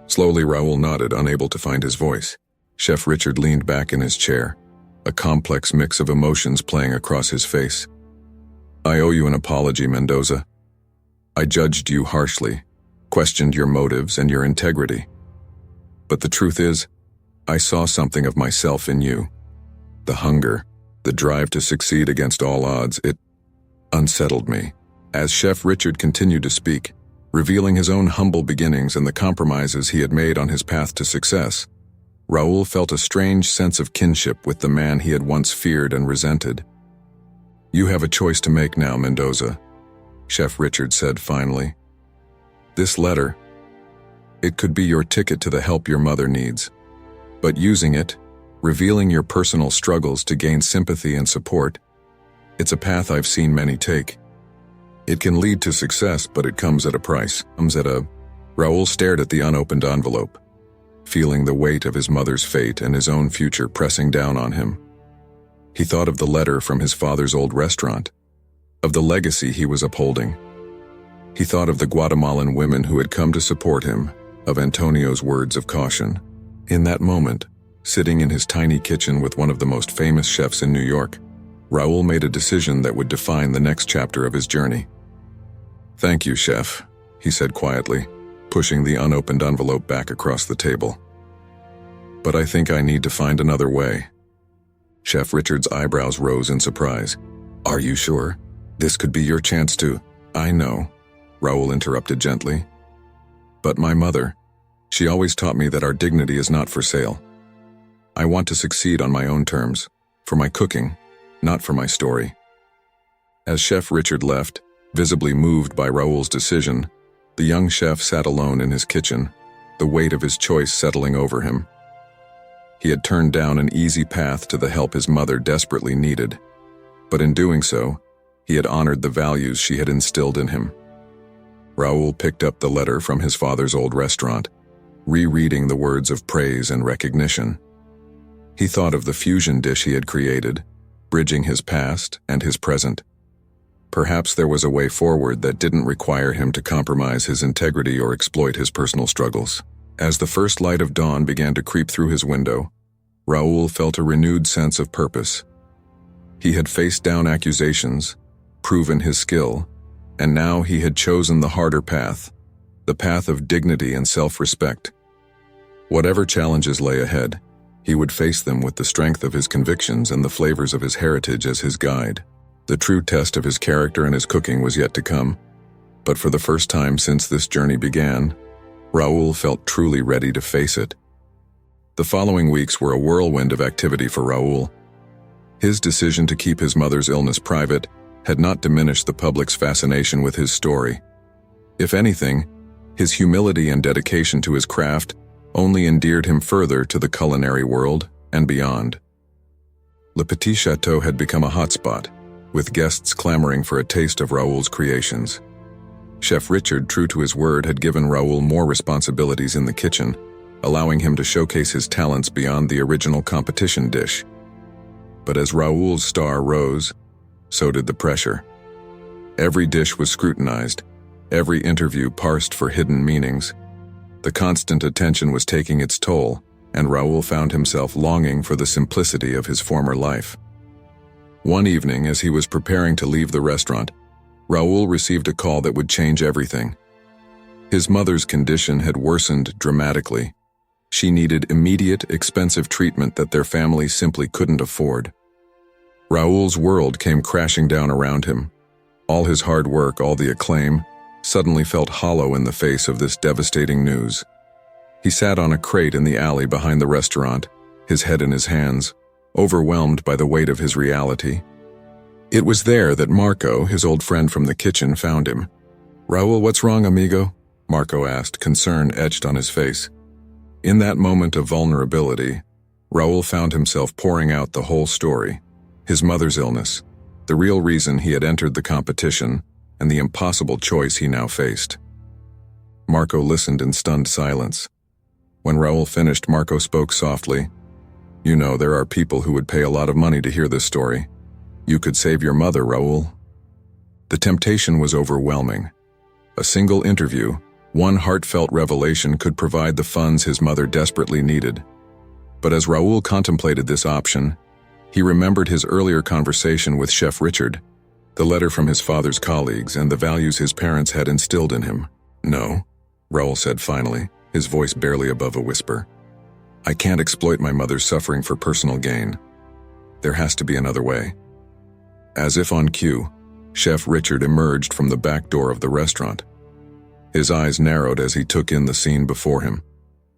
Slowly, Raúl nodded, unable to find his voice. Chef Richard leaned back in his chair, a complex mix of emotions playing across his face. "I owe you an apology, Mendoza. I judged you harshly, questioned your motives and your integrity. But the truth is, I saw something of myself in you. The hunger, the drive to succeed against all odds, it unsettled me." As Chef Richard continued to speak, revealing his own humble beginnings and the compromises he had made on his path to success, Raúl felt a strange sense of kinship with the man he had once feared and resented. "You have a choice to make now, Mendoza," Chef Richard said finally. "This letter, it could be your ticket to the help your mother needs. But using it, revealing your personal struggles to gain sympathy and support, it's a path I've seen many take. It can lead to success, but it comes at a price. Raúl stared at the unopened envelope. feeling the weight of his mother's fate and his own future pressing down on him. He thought of the letter from his father's old restaurant, of the legacy he was upholding. He thought of the Guatemalan women who had come to support him, of Antonio's words of caution. In that moment, sitting in his tiny kitchen with one of the most famous chefs in New York, Raúl made a decision that would define the next chapter of his journey. "Thank you, chef," he said quietly, pushing the unopened envelope back across the table. "But I think I need to find another way." Chef Richard's eyebrows rose in surprise. "Are you sure? This could be your chance to—" "I know," Raúl interrupted gently. "But my mother, she always taught me that our dignity is not for sale. I want to succeed on my own terms, for my cooking, not for my story." As Chef Richard left, visibly moved by Raúl's decision, the young chef sat alone in his kitchen, the weight of his choice settling over him. He had turned down an easy path to the help his mother desperately needed, but in doing so, he had honored the values she had instilled in him. Raúl picked up the letter from his father's old restaurant, rereading the words of praise and recognition. He thought of the fusion dish he had created, bridging his past and his present. Perhaps there was a way forward that didn't require him to compromise his integrity or exploit his personal struggles. As the first light of dawn began to creep through his window, Raúl felt a renewed sense of purpose. He had faced down accusations, proven his skill, and now he had chosen the harder path, the path of dignity and self-respect. Whatever challenges lay ahead, he would face them with the strength of his convictions and the flavors of his heritage as his guide. The true test of his character and his cooking was yet to come, but for the first time since this journey began, Raúl felt truly ready to face it. The following weeks were a whirlwind of activity for Raúl. His decision to keep his mother's illness private had not diminished the public's fascination with his story. If anything, his humility and dedication to his craft only endeared him further to the culinary world and beyond. Le Petit Chateau had become a hotspot, with guests clamoring for a taste of Raúl's creations. Chef Richard, true to his word, had given Raúl more responsibilities in the kitchen, allowing him to showcase his talents beyond the original competition dish. But as Raúl's star rose, so did the pressure. Every dish was scrutinized, every interview parsed for hidden meanings. The constant attention was taking its toll, and Raúl found himself longing for the simplicity of his former life. One evening, as he was preparing to leave the restaurant, Raúl received a call that would change everything. His mother's condition had worsened dramatically. She needed immediate, expensive treatment that their family simply couldn't afford. Raúl's world came crashing down around him. All his hard work, all the acclaim, suddenly felt hollow in the face of this devastating news. He sat on a crate in the alley behind the restaurant, his head in his hands, overwhelmed by the weight of his reality. It was there that Marco, his old friend from the kitchen, found him. "Raúl, what's wrong, amigo?" Marco asked, concern etched on his face. In that moment of vulnerability, Raúl found himself pouring out the whole story. His mother's illness, the real reason he had entered the competition, and the impossible choice he now faced. Marco listened in stunned silence. When Raúl finished, Marco spoke softly. "You know, there are people who would pay a lot of money to hear this story. You could save your mother, Raúl." The temptation was overwhelming. A single interview, one heartfelt revelation could provide the funds his mother desperately needed. But as Raúl contemplated this option, he remembered his earlier conversation with Chef Richard, the letter from his father's colleagues, and the values his parents had instilled in him. "No," Raúl said finally, his voice barely above a whisper. "I can't exploit my mother's suffering for personal gain. There has to be another way." As if on cue, Chef Richard emerged from the back door of the restaurant. His eyes narrowed as he took in the scene before him.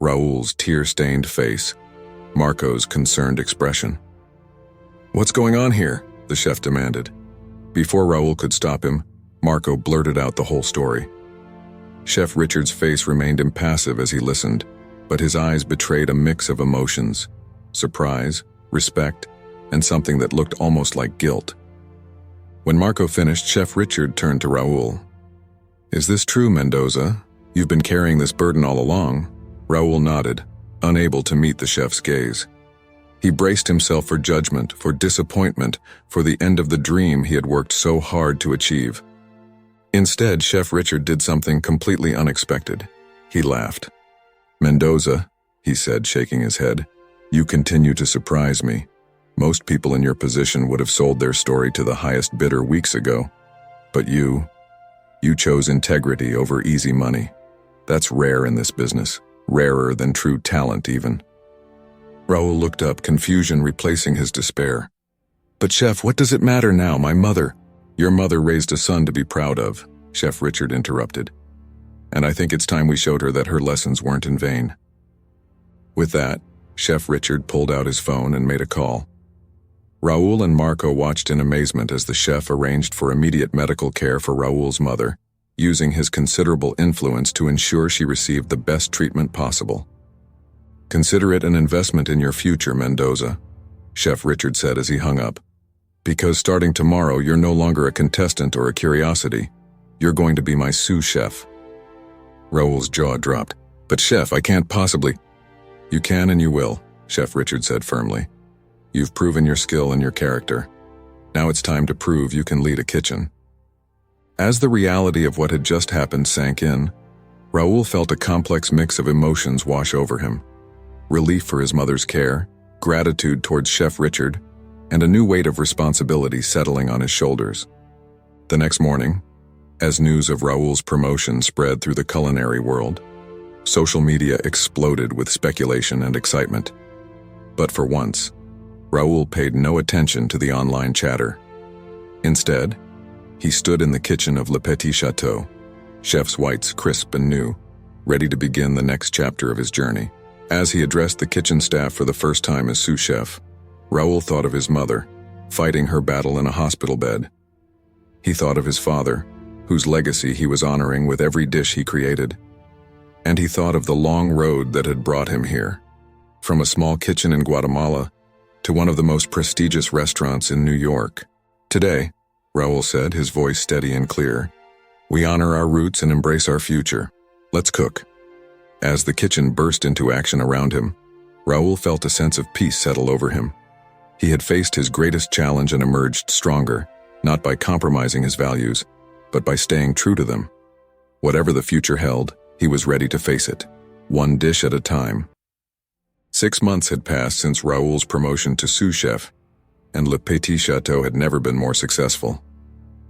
Raúl's tear-stained face, Marco's concerned expression. "What's going on here?" the chef demanded. Before Raúl could stop him, Marco blurted out the whole story. Chef Richard's face remained impassive as he listened, but his eyes betrayed a mix of emotions: surprise, respect, and something that looked almost like guilt. When Marco finished, Chef Richard turned to Raúl. "Is this true, Mendoza? You've been carrying this burden all along?" Raúl nodded, unable to meet the chef's gaze. He braced himself for judgment, for disappointment, for the end of the dream he had worked so hard to achieve. Instead, Chef Richard did something completely unexpected. He laughed. "Mendoza," he said, shaking his head, "you continue to surprise me. Most people in your position would have sold their story to the highest bidder weeks ago. But you chose integrity over easy money. That's rare in this business, rarer than true talent even." Raúl looked up, confusion replacing his despair. "But Chef, what does it matter now? My mother—" "Your mother raised a son to be proud of," Chef Richard interrupted. "And I think it's time we showed her that her lessons weren't in vain." With that, Chef Richard pulled out his phone and made a call. Raúl and Marco watched in amazement as the chef arranged for immediate medical care for Raúl's mother, using his considerable influence to ensure she received the best treatment possible. "Consider it an investment in your future, Mendoza," Chef Richard said as he hung up. "Because starting tomorrow, you're no longer a contestant or a curiosity. You're going to be my sous chef." Raúl's jaw dropped. "But Chef, I can't possibly—" "You can and you will," Chef Richard said firmly. "You've proven your skill and your character. Now it's time to prove you can lead a kitchen." As the reality of what had just happened sank in, Raúl felt a complex mix of emotions wash over him. Relief for his mother's care, gratitude towards Chef Richard, and a new weight of responsibility settling on his shoulders. The next morning, as news of Raúl's promotion spread through the culinary world, social media exploded with speculation and excitement. But for once, Raúl paid no attention to the online chatter. Instead, he stood in the kitchen of Le Petit Chateau, Chef's whites crisp and new, ready to begin the next chapter of his journey. As he addressed the kitchen staff for the first time as sous chef, Raúl thought of his mother, fighting her battle in a hospital bed. He thought of his father, whose legacy he was honoring with every dish he created. And he thought of the long road that had brought him here, from a small kitchen in Guatemala to one of the most prestigious restaurants in New York. "Today," Raúl said, his voice steady and clear, "we honor our roots and embrace our future. Let's cook." As the kitchen burst into action around him, Raúl felt a sense of peace settle over him. He had faced his greatest challenge and emerged stronger, not by compromising his values, but by staying true to them. Whatever the future held, he was ready to face it, one dish at a time. 6 months had passed since Raúl's promotion to sous chef, and Le Petit Chateau had never been more successful.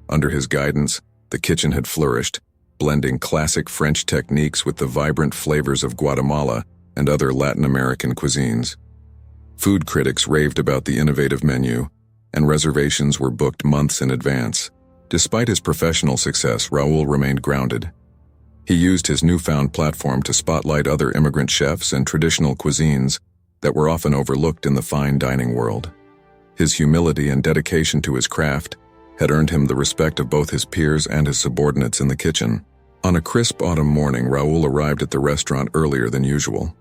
Under his guidance, the kitchen had flourished, blending classic French techniques with the vibrant flavors of Guatemala and other Latin American cuisines. Food critics raved about the innovative menu, and reservations were booked months in advance. Despite his professional success, Raúl remained grounded. He used his newfound platform to spotlight other immigrant chefs and traditional cuisines that were often overlooked in the fine dining world. His humility and dedication to his craft had earned him the respect of both his peers and his subordinates in the kitchen. On a crisp autumn morning, Raúl arrived at the restaurant earlier than usual.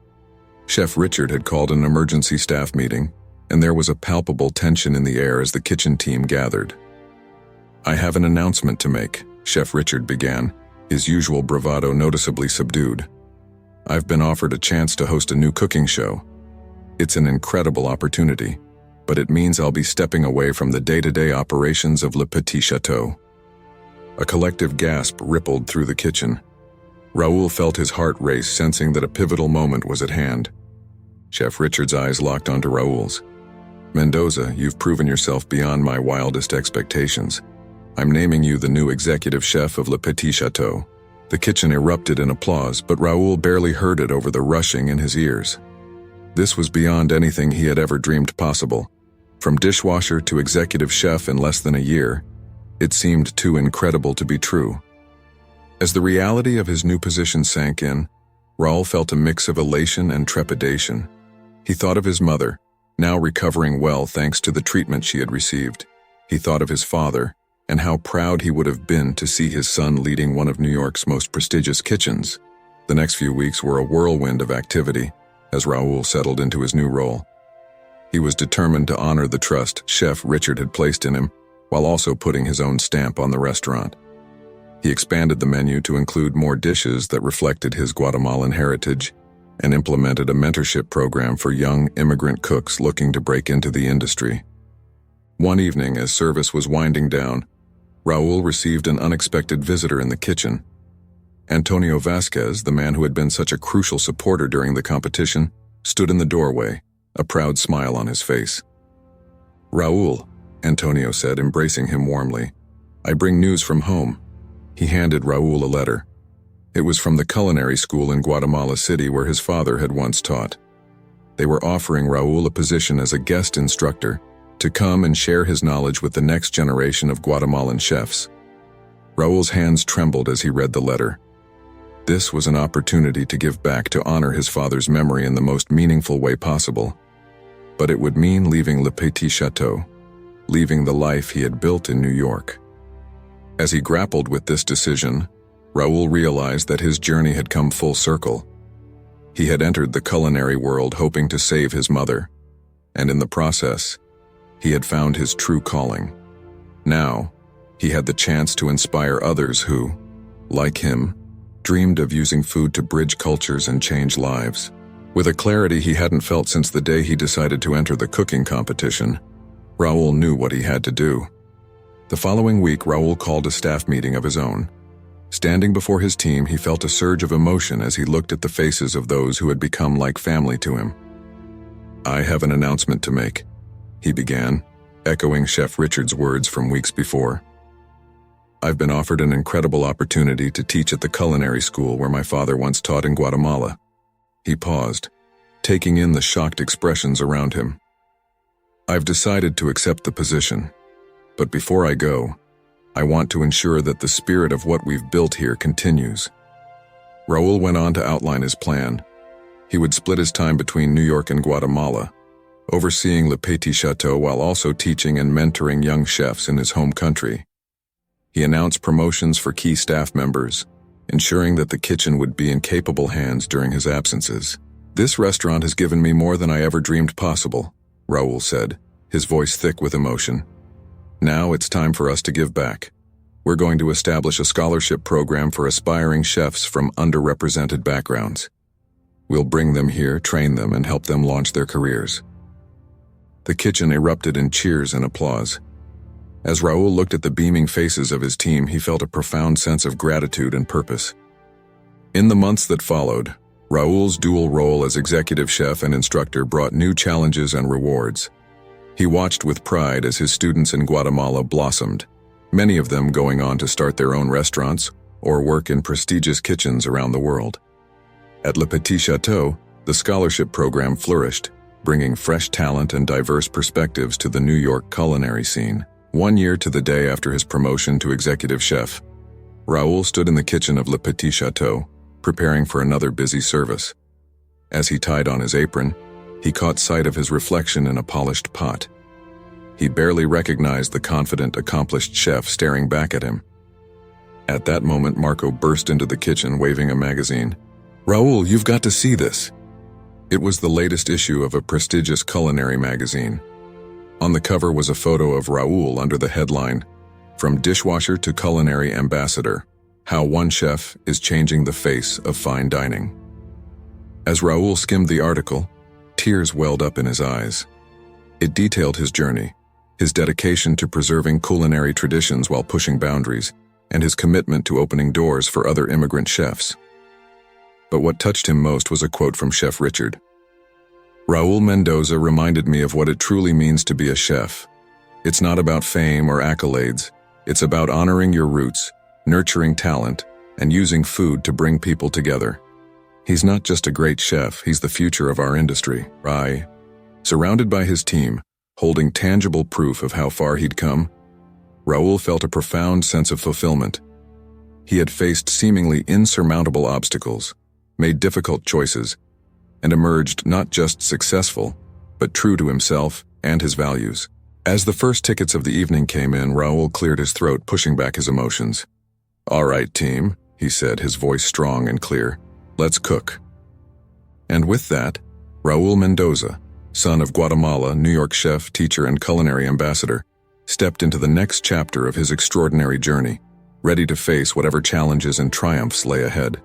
Chef Richard had called an emergency staff meeting, and there was a palpable tension in the air as the kitchen team gathered. "I have an announcement to make," Chef Richard began, his usual bravado noticeably subdued. "I've been offered a chance to host a new cooking show. It's an incredible opportunity, but it means I'll be stepping away from the day-to-day operations of Le Petit Chateau." A collective gasp rippled through the kitchen. Raúl felt his heart race, sensing that a pivotal moment was at hand. Chef Richard's eyes locked onto Raúl's. "Mendoza, you've proven yourself beyond my wildest expectations. I'm naming you the new executive chef of Le Petit Chateau." The kitchen erupted in applause, but Raúl barely heard it over the rushing in his ears. This was beyond anything he had ever dreamed possible. From dishwasher to executive chef in less than a year, it seemed too incredible to be true. As the reality of his new position sank in, Raúl felt a mix of elation and trepidation. He thought of his mother, now recovering well thanks to the treatment she had received. He thought of his father, and how proud he would have been to see his son leading one of New York's most prestigious kitchens. The next few weeks were a whirlwind of activity as Raúl settled into his new role. He was determined to honor the trust Chef Richard had placed in him, while also putting his own stamp on the restaurant. He expanded the menu to include more dishes that reflected his Guatemalan heritage, and implemented a mentorship program for young immigrant cooks looking to break into the industry. One evening, as service was winding down, Raúl received an unexpected visitor in the kitchen. Antonio Vasquez, the man who had been such a crucial supporter during the competition, stood in the doorway, a proud smile on his face. "Raúl," Antonio said, embracing him warmly, "I bring news from home." He handed Raúl a letter. It was from the culinary school in Guatemala City where his father had once taught. They were offering Raúl a position as a guest instructor to come and share his knowledge with the next generation of Guatemalan chefs. Raúl's hands trembled as he read the letter. This was an opportunity to give back, to honor his father's memory in the most meaningful way possible. But it would mean leaving Le Petit Chateau, leaving the life he had built in New York. As he grappled with this decision, Raúl realized that his journey had come full circle. He had entered the culinary world hoping to save his mother, and in the process, he had found his true calling. Now, he had the chance to inspire others who, like him, dreamed of using food to bridge cultures and change lives. With a clarity he hadn't felt since the day he decided to enter the cooking competition, Raúl knew what he had to do. The following week, Raúl called a staff meeting of his own. Standing before his team, he felt a surge of emotion as he looked at the faces of those who had become like family to him. "I have an announcement to make," he began, echoing Chef Richard's words from weeks before. "I've been offered an incredible opportunity to teach at the culinary school where my father once taught in Guatemala." He paused, taking in the shocked expressions around him. "I've decided to accept the position, but before I go, I want to ensure that the spirit of what we've built here continues." Raúl went on to outline his plan. He would split his time between New York and Guatemala, overseeing Le Petit Chateau while also teaching and mentoring young chefs in his home country. He announced promotions for key staff members, ensuring that the kitchen would be in capable hands during his absences. "This restaurant has given me more than I ever dreamed possible," Raúl said, his voice thick with emotion. "Now it's time for us to give back. We're going to establish a scholarship program for aspiring chefs from underrepresented backgrounds. We'll bring them here, train them, and help them launch their careers." The kitchen erupted in cheers and applause. As Raúl looked at the beaming faces of his team, he felt a profound sense of gratitude and purpose. In the months that followed, Raúl's dual role as executive chef and instructor brought new challenges and rewards. He watched with pride as his students in Guatemala blossomed, many of them going on to start their own restaurants or work in prestigious kitchens around the world. At Le Petit Chateau, the scholarship program flourished, bringing fresh talent and diverse perspectives to the New York culinary scene. 1 year to the day after his promotion to executive chef, Raúl stood in the kitchen of Le Petit Chateau, preparing for another busy service. As he tied on his apron, he caught sight of his reflection in a polished pot. He barely recognized the confident, accomplished chef staring back at him. At that moment, Marco burst into the kitchen waving a magazine. "Raúl, you've got to see this." It was the latest issue of a prestigious culinary magazine. On the cover was a photo of Raúl under the headline, "From Dishwasher to Culinary Ambassador, How One Chef is Changing the Face of Fine Dining." As Raúl skimmed the article, tears welled up in his eyes. It detailed his journey, his dedication to preserving culinary traditions while pushing boundaries, and his commitment to opening doors for other immigrant chefs. But what touched him most was a quote from Chef Richard. "Raúl Mendoza reminded me of what it truly means to be a chef. It's not about fame or accolades. It's about honoring your roots, nurturing talent, and using food to bring people together. He's not just a great chef, he's the future of our industry." Surrounded by his team, holding tangible proof of how far he'd come, Raúl felt a profound sense of fulfillment. He had faced seemingly insurmountable obstacles, made difficult choices, and emerged not just successful, but true to himself and his values. As the first tickets of the evening came in, Raúl cleared his throat, pushing back his emotions. "All right, team," he said, his voice strong and clear. "Let's cook." And with that, Raúl Mendoza, son of Guatemala, New York chef, teacher, and culinary ambassador, stepped into the next chapter of his extraordinary journey, ready to face whatever challenges and triumphs lay ahead.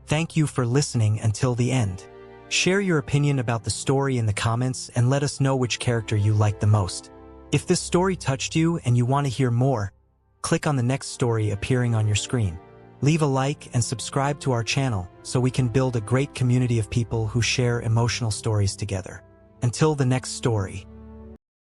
Thank you for listening until the end. Share your opinion about the story in the comments and let us know which character you like the most. If this story touched you and you want to hear more, click on the next story appearing on your screen. Leave a like and subscribe to our channel so we can build a great community of people who share emotional stories together. Until the next story.